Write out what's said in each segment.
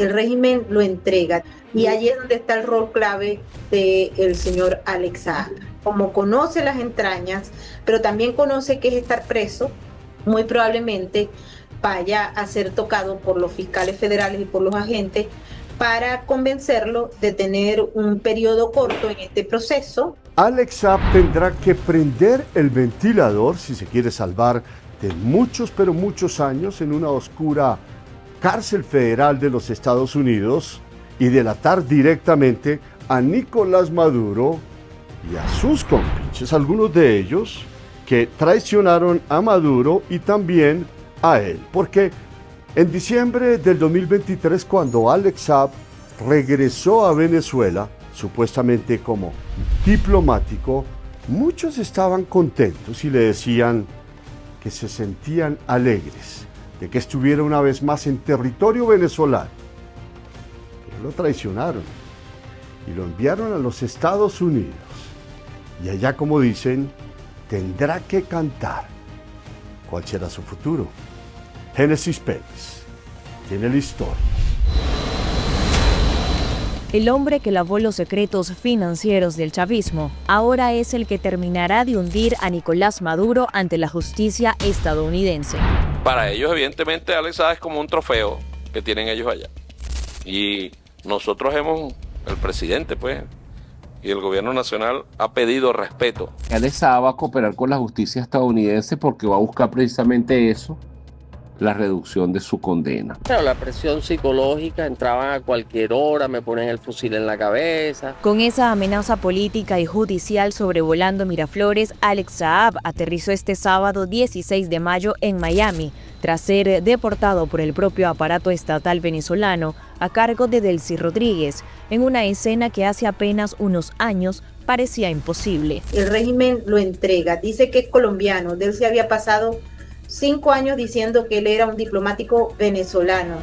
el régimen lo entrega. Y allí es donde está el rol clave del señor Alex Saab. Como conoce las entrañas, pero también conoce que es estar preso, muy probablemente vaya a ser tocado por los fiscales federales y por los agentes para convencerlo de tener un periodo corto en este proceso. Alex Saab tendrá que prender el ventilador si se quiere salvar de muchos, pero muchos años en una oscura cárcel federal de los Estados Unidos y delatar directamente a Nicolás Maduro y a sus compinches, algunos de ellos que traicionaron a Maduro y también a él, porque en diciembre del 2023, cuando Alex Saab regresó a Venezuela, supuestamente como diplomático, muchos estaban contentos y le decían que se sentían alegres de que estuviera una vez más en territorio venezolano. Pero lo traicionaron y lo enviaron a los Estados Unidos. Y allá, como dicen, tendrá que cantar. ¿Cuál será su futuro? Génesis Pérez tiene la historia. El hombre que lavó los secretos financieros del chavismo ahora es el que terminará de hundir a Nicolás Maduro ante la justicia estadounidense. Para ellos, evidentemente, Alex Saab es como un trofeo que tienen ellos allá. Y nosotros el presidente, pues, y el gobierno nacional ha pedido respeto. Alex Saab va a cooperar con la justicia estadounidense porque va a buscar precisamente eso, la reducción de su condena. Pero la presión psicológica, entraban a cualquier hora, me ponen el fusil en la cabeza. Con esa amenaza política y judicial sobrevolando Miraflores, Alex Saab aterrizó este sábado 16 de mayo en Miami, tras ser deportado por el propio aparato estatal venezolano a cargo de Delcy Rodríguez, en una escena que hace apenas unos años parecía imposible. El régimen lo entrega, dice que es colombiano. Delcy había pasado 5 años diciendo que él era un diplomático venezolano.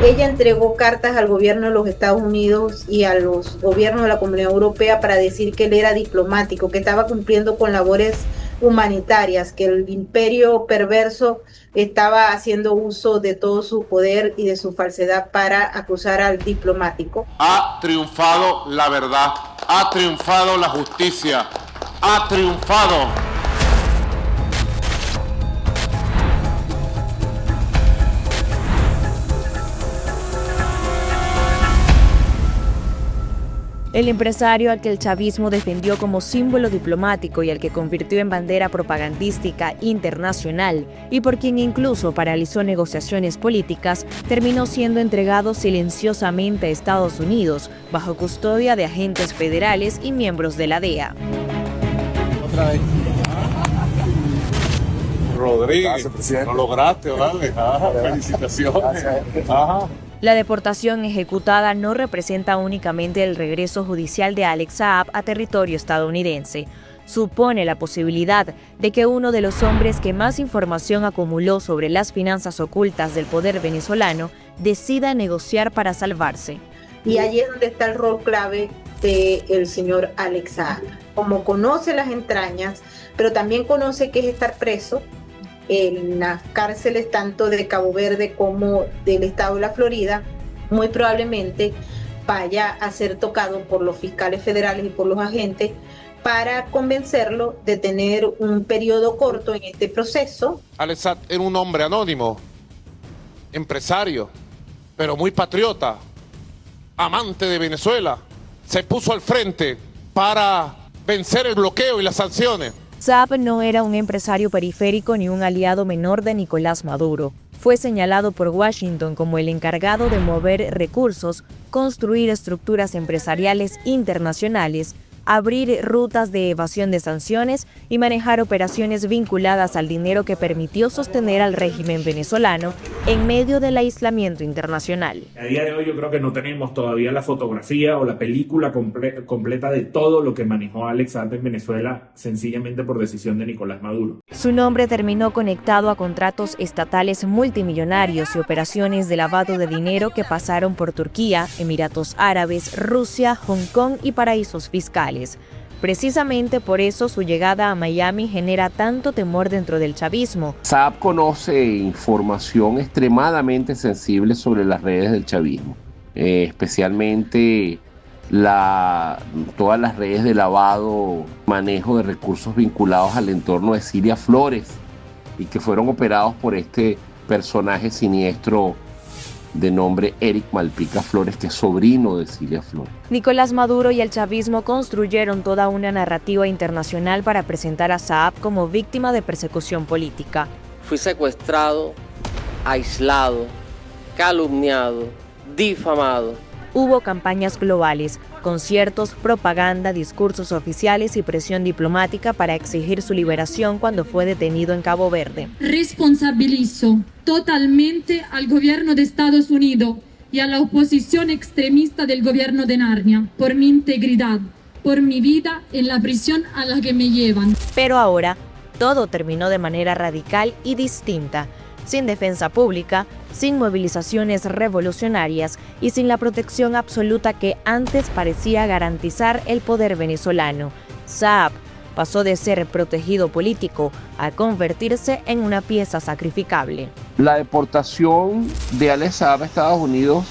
Ella entregó cartas al gobierno de los Estados Unidos y a los gobiernos de la Comunidad Europea para decir que él era diplomático, que estaba cumpliendo con labores humanitarias, que el imperio perverso estaba haciendo uso de todo su poder y de su falsedad para acusar al diplomático. Ha triunfado la verdad, ha triunfado la justicia, ha triunfado. El empresario al que el chavismo defendió como símbolo diplomático y al que convirtió en bandera propagandística internacional y por quien incluso paralizó negociaciones políticas, terminó siendo entregado silenciosamente a Estados Unidos bajo custodia de agentes federales y miembros de la DEA. Otra vez. Rodríguez, lo lograste, ¿vale? Felicitaciones. Ajá. La deportación ejecutada no representa únicamente el regreso judicial de Alex Saab a territorio estadounidense. Supone la posibilidad de que uno de los hombres que más información acumuló sobre las finanzas ocultas del poder venezolano decida negociar para salvarse. Y allí es donde está el rol clave del señor Alex Saab. Como conoce las entrañas, pero también conoce que es estar preso en las cárceles tanto de Cabo Verde como del estado de la Florida, muy probablemente vaya a ser tocado por los fiscales federales y por los agentes para convencerlo de tener un periodo corto en este proceso. Alex Saab era un hombre anónimo, empresario, pero muy patriota, amante de Venezuela. Se puso al frente para vencer el bloqueo y las sanciones. Saab no era un empresario periférico ni un aliado menor de Nicolás Maduro. Fue señalado por Washington como el encargado de mover recursos, construir estructuras empresariales internacionales, abrir rutas de evasión de sanciones y manejar operaciones vinculadas al dinero que permitió sostener al régimen venezolano en medio del aislamiento internacional. A día de hoy yo creo que no tenemos todavía la fotografía o la película completa de todo lo que manejó Alex Saab en Venezuela, sencillamente por decisión de Nicolás Maduro. Su nombre terminó conectado a contratos estatales multimillonarios y operaciones de lavado de dinero que pasaron por Turquía, Emiratos Árabes, Rusia, Hong Kong y paraísos fiscales. Precisamente por eso su llegada a Miami genera tanto temor dentro del chavismo. Saab conoce información extremadamente sensible sobre las redes del chavismo. especialmente todas las redes de lavado, manejo de recursos vinculados al entorno de Cilia Flores y que fueron operados por este personaje siniestro de nombre Eric Malpica Flores, que es sobrino de Cilia Flores. Nicolás Maduro y el chavismo construyeron toda una narrativa internacional para presentar a Saab como víctima de persecución política. Fui secuestrado, aislado, calumniado, difamado. Hubo campañas globales, conciertos, propaganda, discursos oficiales y presión diplomática para exigir su liberación cuando fue detenido en Cabo Verde. Responsabilizo totalmente al gobierno de Estados Unidos y a la oposición extremista del gobierno de Narnia por mi integridad, por mi vida en la prisión a la que me llevan. Pero ahora, todo terminó de manera radical y distinta, sin defensa pública, sin movilizaciones revolucionarias y sin la protección absoluta que antes parecía garantizar el poder venezolano. Saab pasó de ser protegido político a convertirse en una pieza sacrificable. La deportación de Alex Saab a Estados Unidos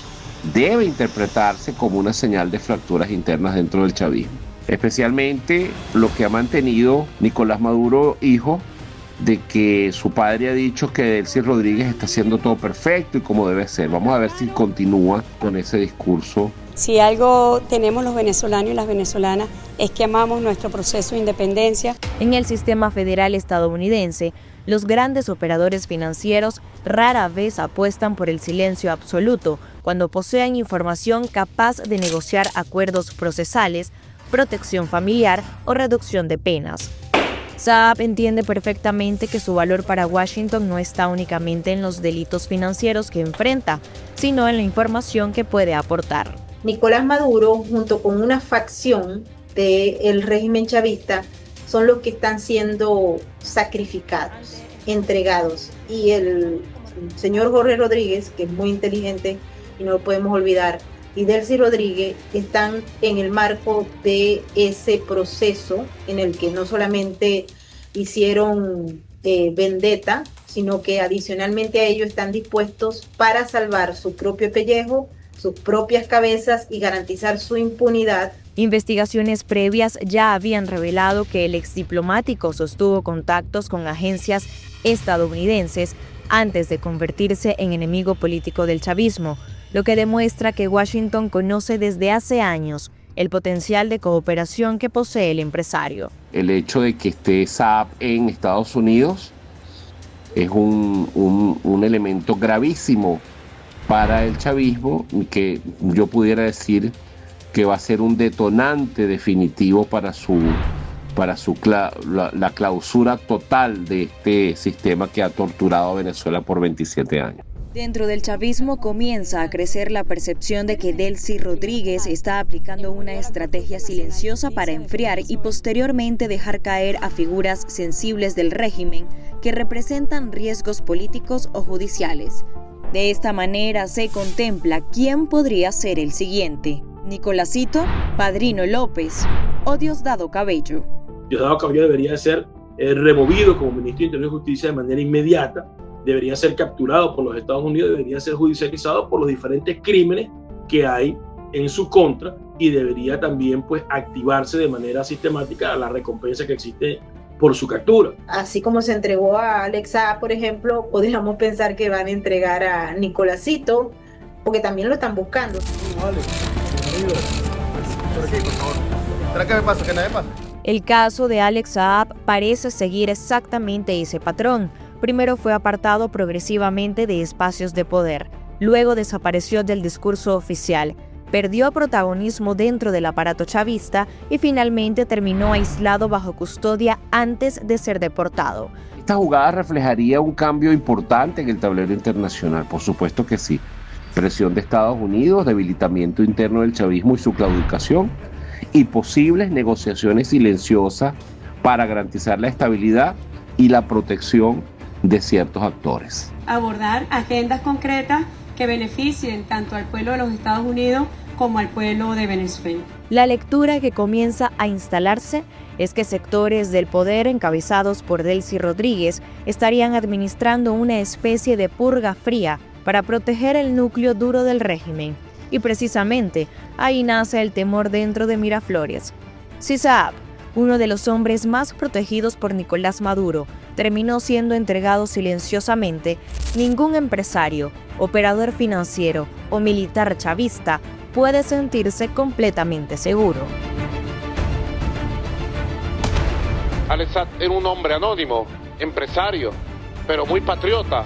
debe interpretarse como una señal de fracturas internas dentro del chavismo, especialmente lo que ha mantenido Nicolás Maduro, hijo, de que su padre ha dicho que Delcy Rodríguez está haciendo todo perfecto y como debe ser. Vamos a ver si continúa con ese discurso. Si algo tenemos los venezolanos y las venezolanas es que amamos nuestro proceso de independencia. En el sistema federal estadounidense, los grandes operadores financieros rara vez apuestan por el silencio absoluto cuando poseen información capaz de negociar acuerdos procesales, protección familiar o reducción de penas. Saab entiende perfectamente que su valor para Washington no está únicamente en los delitos financieros que enfrenta, sino en la información que puede aportar. Nicolás Maduro, junto con una facción del régimen chavista, son los que están siendo sacrificados, entregados. Y el señor Jorge Rodríguez, que es muy inteligente y no lo podemos olvidar, y Delcy Rodríguez están en el marco de ese proceso en el que no solamente hicieron vendetta, sino que adicionalmente a ello están dispuestos para salvar su propio pellejo, sus propias cabezas y garantizar su impunidad. Investigaciones previas ya habían revelado que el exdiplomático sostuvo contactos con agencias estadounidenses antes de convertirse en enemigo político del chavismo, lo que demuestra que Washington conoce desde hace años el potencial de cooperación que posee el empresario. El hecho de que esté Saab en Estados Unidos es un elemento gravísimo para el chavismo, que yo pudiera decir que va a ser un detonante definitivo para la clausura total de este sistema que ha torturado a Venezuela por 27 años. Dentro del chavismo comienza a crecer la percepción de que Delcy Rodríguez está aplicando una estrategia silenciosa para enfriar y posteriormente dejar caer a figuras sensibles del régimen que representan riesgos políticos o judiciales. De esta manera se contempla quién podría ser el siguiente: Nicolásito, Padrino López o Diosdado Cabello. Diosdado Cabello debería ser removido como ministro de Interior y Justicia de manera inmediata. Debería ser capturado por los Estados Unidos, debería ser judicializado por los diferentes crímenes que hay en su contra y debería también activarse de manera sistemática la recompensa que existe por su captura. Así como se entregó a Alex Saab, por ejemplo, podríamos pensar que van a entregar a Nicolásito, porque también lo están buscando. Vale, bienvenido. Por aquí, por favor. ¿Para qué me pasa? ¿Que nada me pasa? El caso de Alex Saab parece seguir exactamente ese patrón. Primero fue apartado progresivamente de espacios de poder, luego desapareció del discurso oficial, perdió protagonismo dentro del aparato chavista y finalmente terminó aislado bajo custodia antes de ser deportado. Esta jugada reflejaría un cambio importante en el tablero internacional, por supuesto que sí. Presión de Estados Unidos, debilitamiento interno del chavismo y su claudicación, y posibles negociaciones silenciosas para garantizar la estabilidad y la protección de ciertos actores. Abordar agendas concretas que beneficien tanto al pueblo de los Estados Unidos como al pueblo de Venezuela. La lectura que comienza a instalarse es que sectores del poder encabezados por Delcy Rodríguez estarían administrando una especie de purga fría para proteger el núcleo duro del régimen. Y precisamente ahí nace el temor dentro de Miraflores. Si Saab, uno de los hombres más protegidos por Nicolás Maduro, terminó siendo entregado silenciosamente, ningún empresario, operador financiero o militar chavista puede sentirse completamente seguro. Alex Saab era un hombre anónimo, empresario, pero muy patriota.